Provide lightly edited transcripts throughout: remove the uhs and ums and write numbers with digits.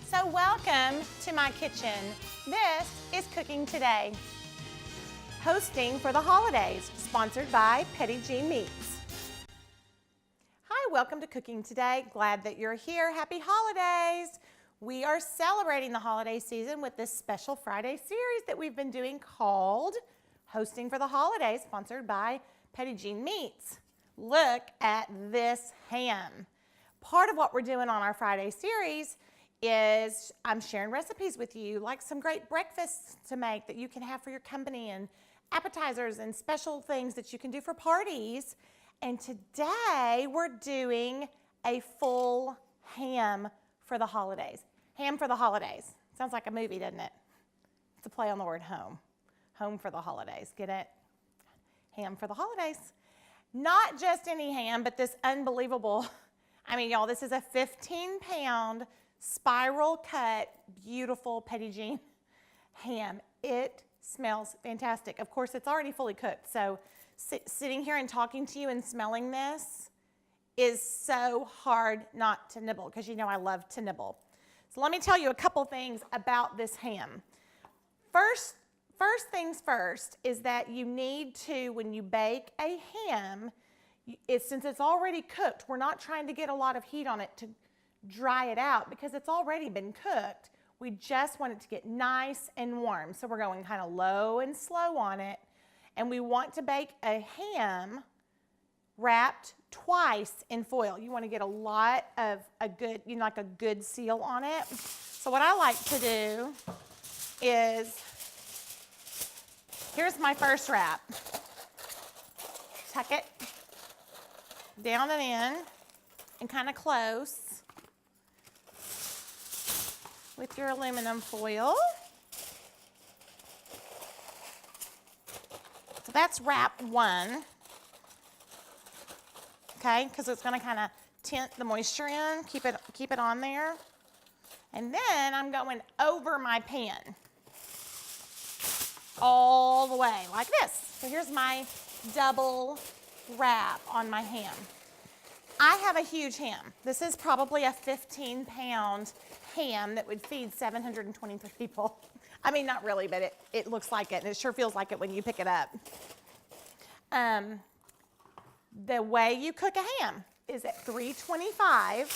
So welcome to my kitchen. This is Cooking Today. Hosting for the holidays, sponsored by Petit Jean Meats. Hi, welcome to Cooking Today. Glad that you're here. Happy holidays. We are celebrating the holiday season with this special Friday series that we've been doing called Hosting for the Holidays, sponsored by Petit Jean Meats. Look at this ham. Part of what we're doing on our Friday series is I'm sharing recipes with you, like some great breakfasts to make that you can have for your company and appetizers and special things that you can do for parties. And today we're doing a full ham for the holidays. Ham for the holidays. Sounds like a movie, doesn't it? It's a play on the word home. Home for the holidays. Get it? Ham for the holidays. Not just any ham, but this unbelievable, y'all, this is a 15-pound spiral cut, beautiful Petit Jean ham. It smells fantastic. Of course, it's already fully cooked, so sitting here and talking to you and smelling this is so hard not to nibble, because you know I love to nibble. So let me tell you a couple things about this ham. First things first is that you need to, when you bake a ham, since it's already cooked, we're not trying to get a lot of heat on it to dry it out because it's already been cooked. We just want it to get nice and warm. So we're going kind of low and slow on it. And we want to bake a ham wrapped twice in foil. You want to get a lot of a good seal on it. So what I like to do is, here's my first wrap. Tuck it down and in and kind of close with your aluminum foil. So that's wrap one, okay, because it's going to kind of tint the moisture in, keep it on there. And then I'm going over my pan all the way like this. So here's my double wrap on my ham. I have a huge ham. This is probably a 15-pound ham that would feed 723 people. I mean, not really, but it looks like it, and it sure feels like it when you pick it up. The way you cook a ham is at 325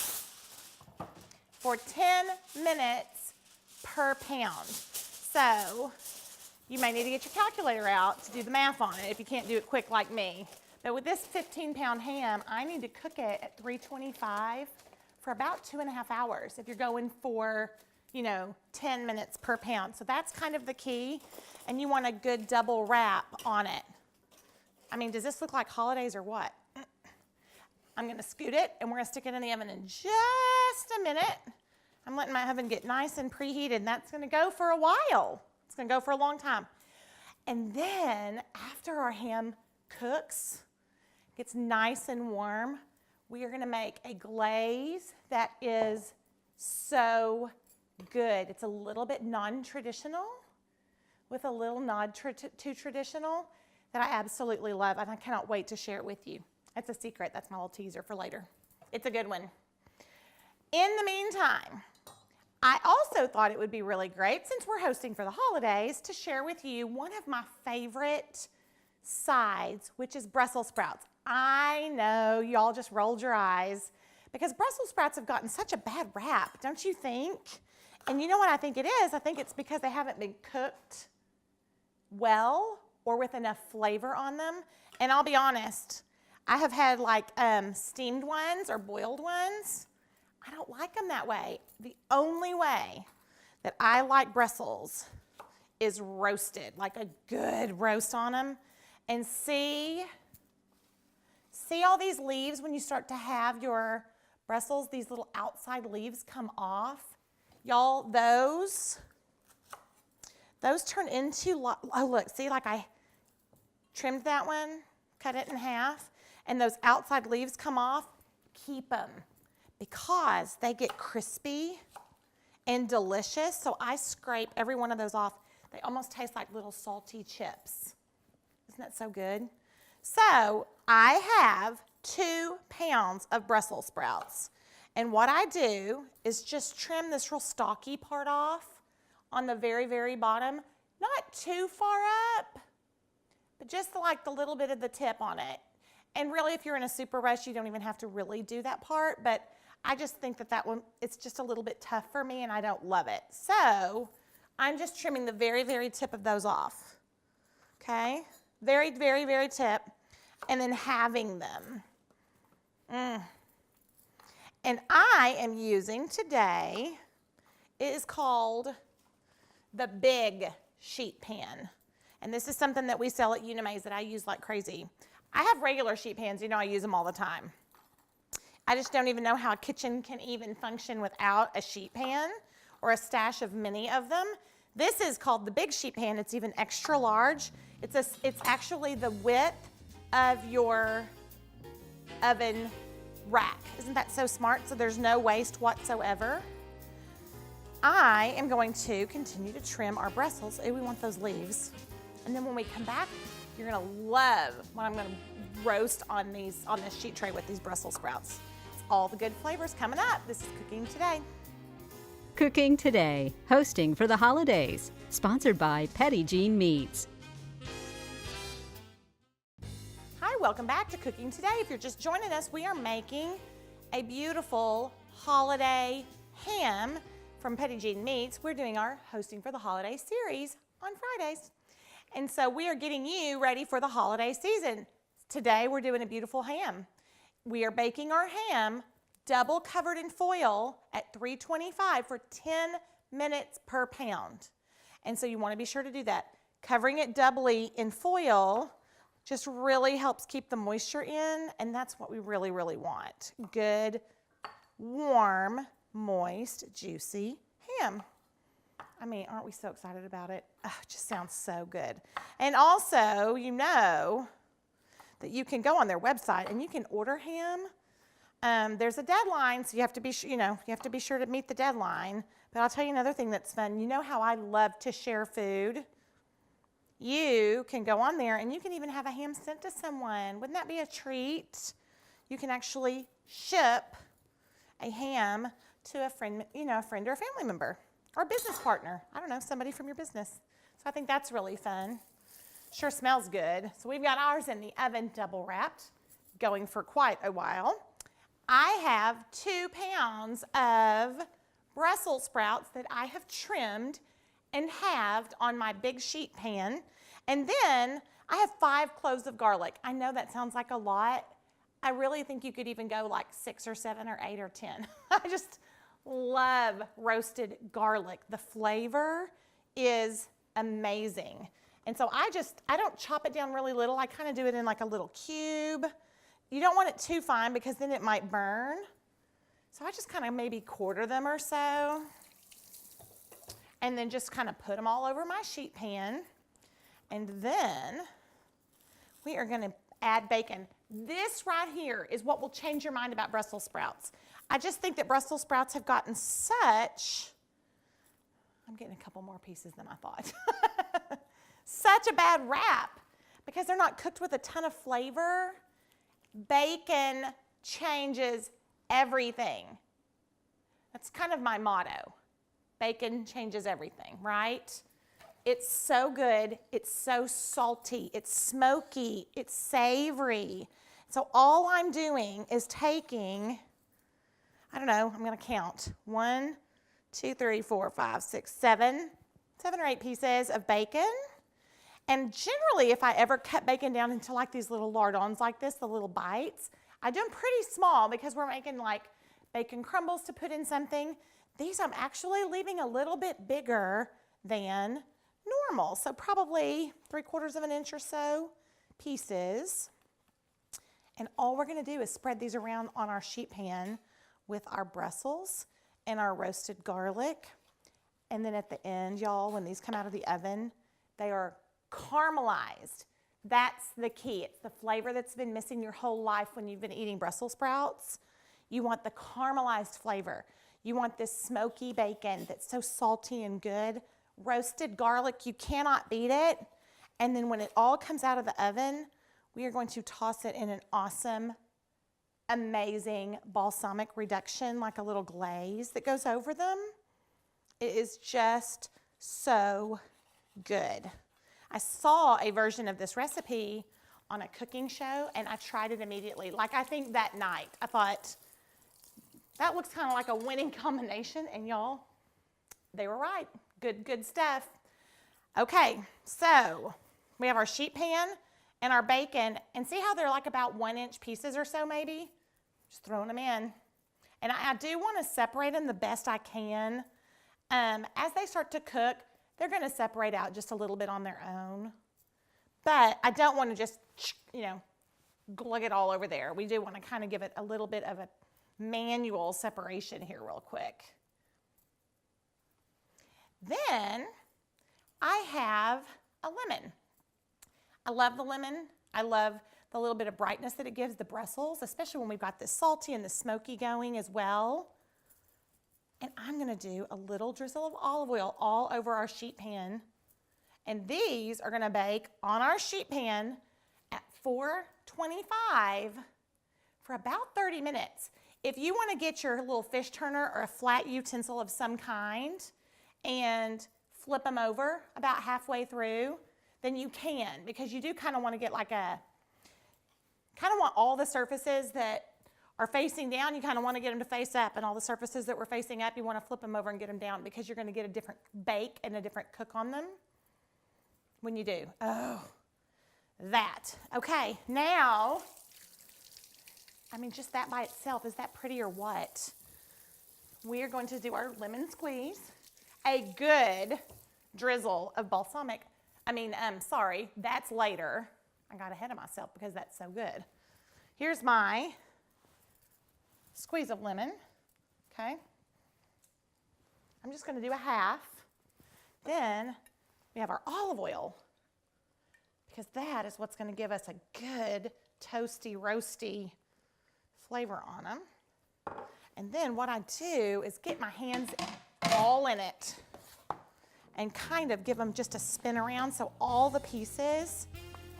for 10 minutes per pound. So you may need to get your calculator out to do the math on it if you can't do it quick like me. But with this 15-pound ham, I need to cook it at 325 for about 2.5 hours if you're going for, 10 minutes per pound. So that's kind of the key. And you want a good double wrap on it. Does this look like holidays or what? I'm going to scoot it, and we're going to stick it in the oven in just a minute. I'm letting my oven get nice and preheated, and that's going to go for a while. It's going to go for a long time. And then after our ham cooks, gets nice and warm, we are going to make a glaze that is so good. It's a little bit non-traditional with a little nod to traditional that I absolutely love, and I cannot wait to share it with you. It's a secret. That's my little teaser for later. It's a good one. In the meantime, I also thought it would be really great, since we're hosting for the holidays, to share with you one of my favorite sides, which is Brussels sprouts. I know y'all just rolled your eyes because Brussels sprouts have gotten such a bad rap, don't you think? And you know what I think it is? I think it's because they haven't been cooked well or with enough flavor on them. And I'll be honest, I have had steamed ones or boiled ones. I don't like them that way. The only way that I like Brussels is roasted, like a good roast on them. And see all these leaves when you start to have your Brussels, these little outside leaves come off? Y'all, those turn into, oh look, see, like I trimmed that one, cut it in half, and those outside leaves come off. Keep them because they get crispy and delicious. So I scrape every one of those off. They almost taste like little salty chips. Isn't that so good? So I have 2 pounds of Brussels sprouts. And what I do is just trim this real stalky part off on the very, very bottom. Not too far up, but just like the little bit of the tip on it. And really, if you're in a super rush, you don't even have to really do that part, but I just think that that one, it's just a little bit tough for me and I don't love it. So I'm just trimming the very, very tip of those off. Okay? Very, very, very tip. And then halving them. And I am using today, it is called the Big Sheet Pan. And this is something that we sell at Euna Mae's that I use like crazy. I have regular sheet pans, you know I use them all the time. I just don't even know how a kitchen can even function without a sheet pan or a stash of many of them. This is called the Big Sheet Pan. It's even extra large. It's actually the width of your oven rack. Isn't that so smart? So there's no waste whatsoever. I am going to continue to trim our Brussels. Oh, we want those leaves. And then when we come back, you're gonna love what I'm gonna roast on this sheet tray with these Brussels sprouts. It's all the good flavors coming up. This is Cooking Today. Cooking Today, hosting for the holidays, sponsored by Petit Jean Meats. Hi, welcome back to Cooking Today. If you're just joining us, we are making a beautiful holiday ham from Petit Jean Meats. We're doing our Hosting for the Holiday series on Fridays. And so we are getting you ready for the holiday season. Today we're doing a beautiful ham. We are baking our ham double covered in foil at 325 for 10 minutes per pound. And so you want to be sure to do that. Covering it doubly in foil just really helps keep the moisture in, and that's what we really, really want. Good, warm, moist, juicy ham. I mean, aren't we so excited about it? Oh, it just sounds so good. And also, you know that you can go on their website and you can order ham. There's a deadline, so you have to be, you have to be sure to meet the deadline. But I'll tell you another thing that's fun. You know how I love to share food? You can go on there and you can even have a ham sent to someone. Wouldn't that be a treat? You can actually ship a ham to a friend, a friend or a family member or a business partner. I don't know, somebody from your business. So I think that's really fun. Sure smells good. So we've got ours in the oven double wrapped, going for quite a while. I have 2 pounds of Brussels sprouts that I have trimmed and halved on my big sheet pan. And then I have 5 cloves of garlic. I know that sounds like a lot. I really think you could even go like 6 or 7 or 8 or 10. I just love roasted garlic. The flavor is amazing. And so I don't chop it down really little. I kind of do it in like a little cube. You don't want it too fine because then it might burn. So I just kind of maybe quarter them or so. And then just kind of put them all over my sheet pan. And then we are going to add bacon. This right here is what will change your mind about Brussels sprouts. I just think that Brussels sprouts have gotten I'm getting a couple more pieces than I thought. Such a bad rap because they're not cooked with a ton of flavor. Bacon changes everything. That's kind of my motto. Bacon changes everything, right? It's so good. It's so salty. It's smoky. It's savory. So all I'm doing is taking, I don't know, I'm going to count. 1, 2, 3, 4, 5, 6, 7 or 8 pieces of bacon. And generally, if I ever cut bacon down into like these little lardons like this, the little bites, I do them pretty small because we're making like bacon crumbles to put in something. These I'm actually leaving a little bit bigger than normal. So probably 3/4 of an inch or so pieces. And all we're going to do is spread these around on our sheet pan with our Brussels and our roasted garlic. And then at the end, y'all, when these come out of the oven, they are caramelized. That's the key. It's the flavor that's been missing your whole life when you've been eating Brussels sprouts. You want the caramelized flavor. You want this smoky bacon that's so salty and good. Roasted garlic, you cannot beat it. And then when it all comes out of the oven, we are going to toss it in an awesome amazing balsamic reduction, like a little glaze that goes over them. It is just so good. I saw a version of this recipe on a cooking show and I tried it immediately. Like I think that night, I thought, that looks kind of like a winning combination, and y'all, they were right. Good stuff. Okay, so we have our sheet pan and our bacon, and see how they're like about 1-inch pieces or so maybe? Just throwing them in. And I do want to separate them the best I can. As they start to cook, they're going to separate out just a little bit on their own. But I don't want to just, glug it all over there. We do want to kind of give it a little bit of a manual separation here real quick. Then I have a lemon. I love the lemon. I love the little bit of brightness that it gives the Brussels, especially when we've got the salty and the smoky going as well. And I'm going to do a little drizzle of olive oil all over our sheet pan. And these are going to bake on our sheet pan at 425 for about 30 minutes. If you want to get your little fish turner or a flat utensil of some kind and flip them over about halfway through, then you can, because you do kind of want to get like kind of want all the surfaces that are facing down, you kind of want to get them to face up, and all the surfaces that were facing up, you want to flip them over and get them down, because you're going to get a different bake and a different cook on them when you do. Oh, that. Okay, now, just that by itself, is that pretty or what? We are going to do our lemon squeeze, a good drizzle of balsamic. Sorry, that's later. I got ahead of myself because that's so good. Here's my squeeze of lemon, okay? I'm just going to do a half. Then we have our olive oil, because that is what's going to give us a good toasty, roasty flavor on them. And then what I do is get my hands all in it and kind of give them just a spin around so all the pieces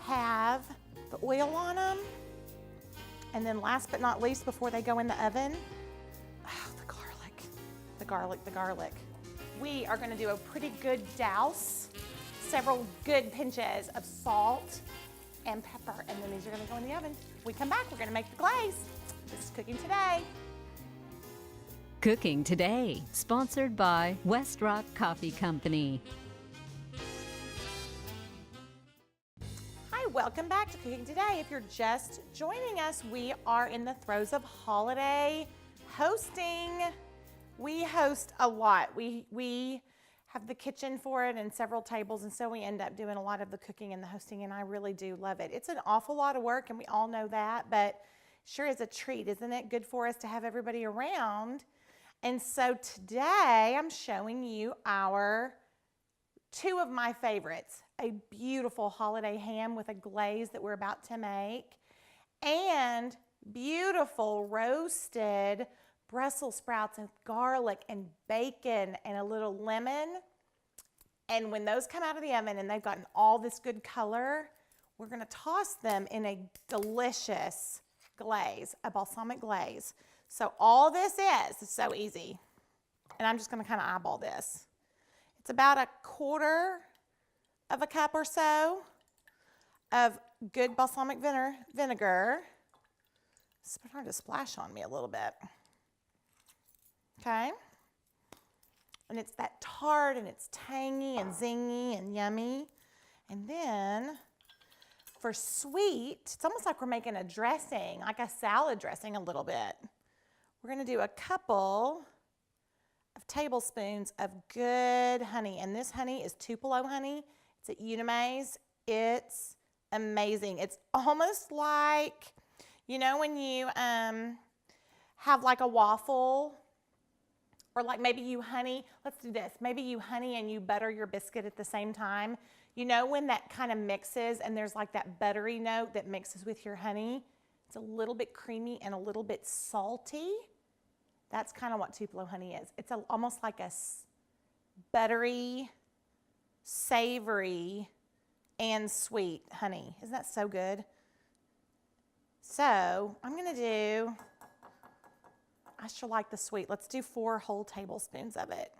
have the oil on them. And then last but not least, before they go in the oven, the garlic. We are going to do a pretty good douse, several good pinches of salt and pepper, and then these are going to go in the oven. When we come back, we're going to make the glaze. This is Cooking Today. Cooking Today, sponsored by West Rock Coffee Company. Hi, welcome back to Cooking Today. If you're just joining us, we are in the throes of holiday hosting. We host a lot. We have the kitchen for it and several tables, and so we end up doing a lot of the cooking and the hosting, and I really do love it. It's an awful lot of work, and we all know that, but sure is a treat, isn't it? Good for us to have everybody around. And so today I'm showing you two of my favorites, a beautiful holiday ham with a glaze that we're about to make, and beautiful roasted Brussels sprouts and garlic and bacon and a little lemon. And when those come out of the oven and they've gotten all this good color, we're going to toss them in a delicious glaze, a balsamic glaze. So all this is so easy. And I'm just going to kind of eyeball this. It's about 1/4 of a cup or so of good balsamic vinegar. It's starting to splash on me a little bit. Okay? And it's that tart, and it's tangy and zingy and yummy. And then for sweet, it's almost like we're making a dressing, like a salad dressing a little bit. We're going to do a couple of tablespoons of good honey. And this honey is Tupelo honey. It's at Euna Mae's. It's amazing. It's almost like, when you have like a waffle, or like maybe you honey, let's do this. Maybe you honey and you butter your biscuit at the same time. When that kind of mixes and there's like that buttery note that mixes with your honey, it's a little bit creamy and a little bit salty. That's kind of what Tupelo honey is. It's almost like a buttery, savory, and sweet honey. Isn't that so good? So I'm gonna do, I sure like the sweet. Let's do 4 whole tablespoons of it.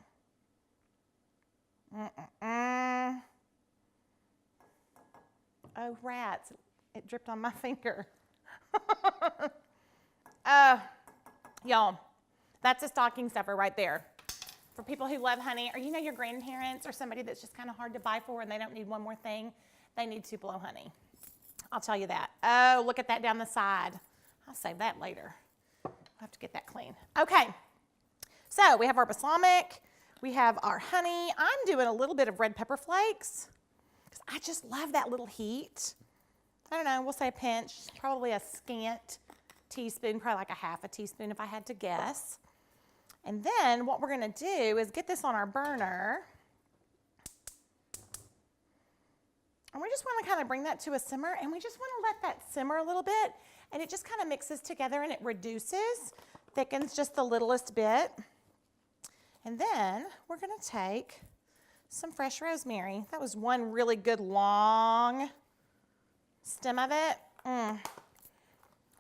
Oh, rats, it dripped on my finger. Y'all, that's a stocking stuffer right there. For people who love honey, or you know your grandparents or somebody that's just kind of hard to buy for and they don't need one more thing, they need Tupelo honey. I'll tell you that. Oh, look at that down the side. I'll save that later. I'll have to get that clean. Okay, so we have our balsamic, we have our honey. I'm doing a little bit of red pepper flakes because I just love that little heat. I don't know, we'll say a pinch, probably a scant teaspoon, probably like a half a teaspoon if I had to guess. And then what we're gonna do is get this on our burner. And we just wanna kind of bring that to a simmer, and we just wanna let that simmer a little bit, and it just kind of mixes together and it reduces, thickens just the littlest bit. And then we're gonna take some fresh rosemary. That was one really good long stem of it.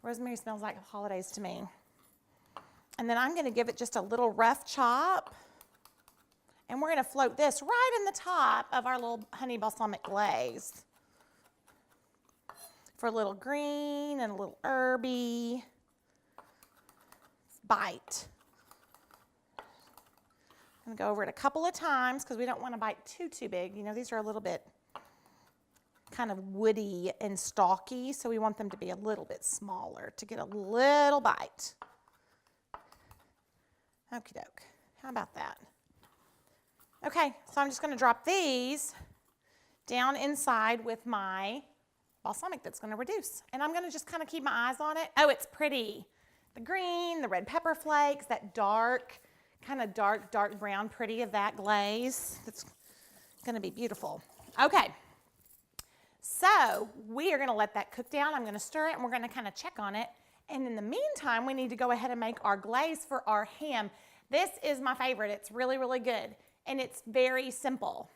Rosemary smells like holidays to me. And then I'm gonna give it just a little rough chop. And we're gonna float this right in the top of our little honey balsamic glaze. For a little green and a little herby bite. I'm gonna go over it a couple of times because we don't want to bite too big. You know, these are a little bit kind of woody and stalky, so we want them to be a little bit smaller to get a little bite. Okie doke. How about that? Okay, so I'm just going to drop these down inside with my balsamic that's going to reduce. And I'm going to just kind of keep my eyes on it. Oh, it's pretty. The green, the red pepper flakes, that dark, kind of dark brown pretty of that glaze. That's going to be beautiful. Okay. So we are going to let that cook down. I'm going to stir it and we're going to kind of check on it. And in the meantime, we need to go ahead and make our glaze for our ham. This is my favorite. It's really, really good. And it's very simple.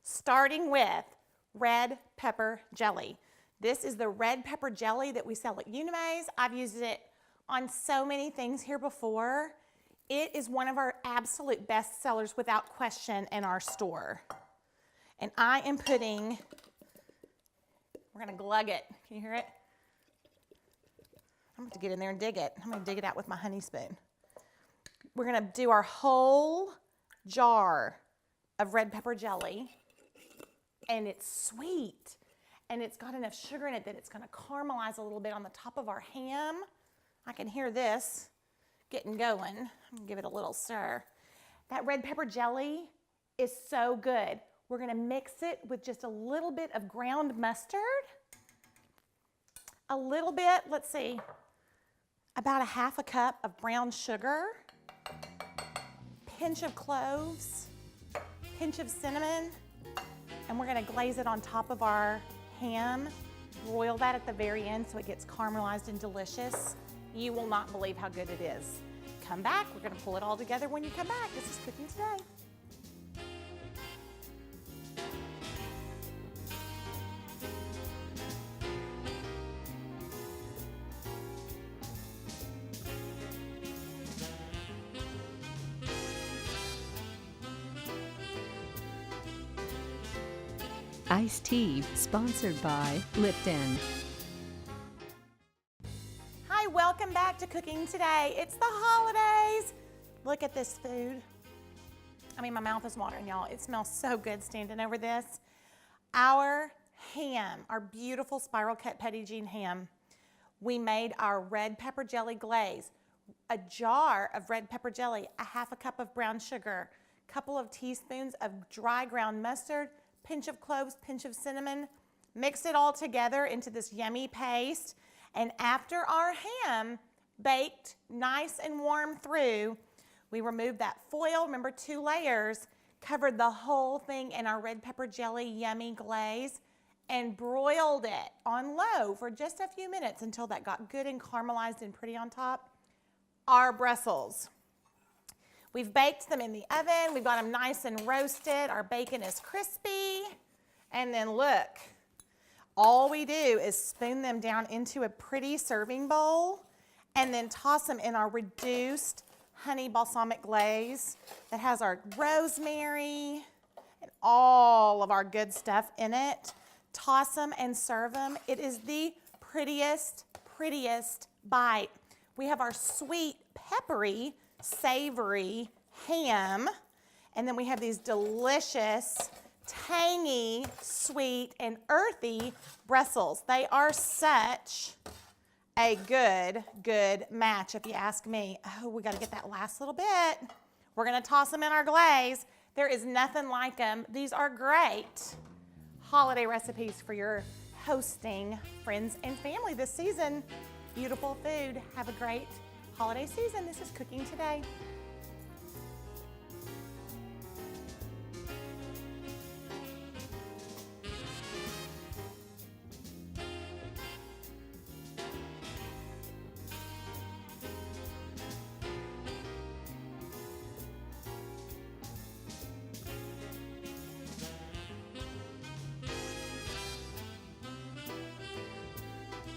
Starting with red pepper jelly. This is the red pepper jelly that we sell at Euna Mae's. I've used it on so many things here before. It is one of our absolute best sellers without question in our store. And I am putting, we're gonna glug it. Can you hear it? I'm going to get in there and dig it. I'm going to dig it out with my honey spoon. We're going to do our whole jar of red pepper jelly, and it's sweet, and it's got enough sugar in it that it's going to caramelize a little bit on the top of our ham. I can hear this getting going. I'm going to give it a little stir. That red pepper jelly is so good. We're going to mix it with just a little bit of ground mustard, a little bit, let's see, about a half a cup of brown sugar, pinch of cloves, pinch of cinnamon, and we're gonna glaze it on top of our ham. Broil that at the very end so it gets caramelized and delicious. You will not believe how good it is. Come back, we're gonna pull it all together when you come back. This is Cooking Today. Iced tea, sponsored by Lipton. Hi, welcome back to Cooking Today. It's the holidays. Look at this food. I mean, my mouth is watering, y'all. It smells so good standing over this. Our ham, our beautiful spiral cut Petit Jean ham. We made our red pepper jelly glaze, a jar of red pepper jelly, a half a cup of brown sugar, a couple of teaspoons of dry ground mustard, pinch of cloves, pinch of cinnamon. Mix it all together into this yummy paste. And after our ham baked nice and warm through, we removed that foil, remember 2 layers, covered the whole thing in our red pepper jelly yummy glaze, and broiled it on low for just a few minutes until that got good and caramelized and pretty on top. Our Brussels. We've baked them in the oven. We've got them nice and roasted. Our bacon is crispy. And then look, all we do is spoon them down into a pretty serving bowl and then toss them in our reduced honey balsamic glaze that has our rosemary and all of our good stuff in it. Toss them and serve them. It is the prettiest bite. We have our sweet, peppery, savory ham, and then we have these delicious, tangy, sweet, and earthy Brussels. They are such a good match, if you ask me. Oh, we got to get that last little bit. We're going to toss them in our glaze. There is nothing like them. These are great holiday recipes for your hosting friends and family this season. Beautiful food. Have a great holiday season. This is Cooking Today.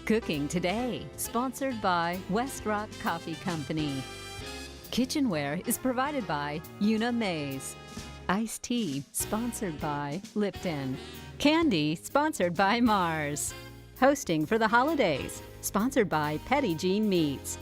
Cooking Today, sponsored by West Rock Coffee Company. Kitchenware is provided by Euna Mae. Iced tea, sponsored by Lipton. Candy, sponsored by Mars. Hosting for the holidays, sponsored by Petit Jean Meats.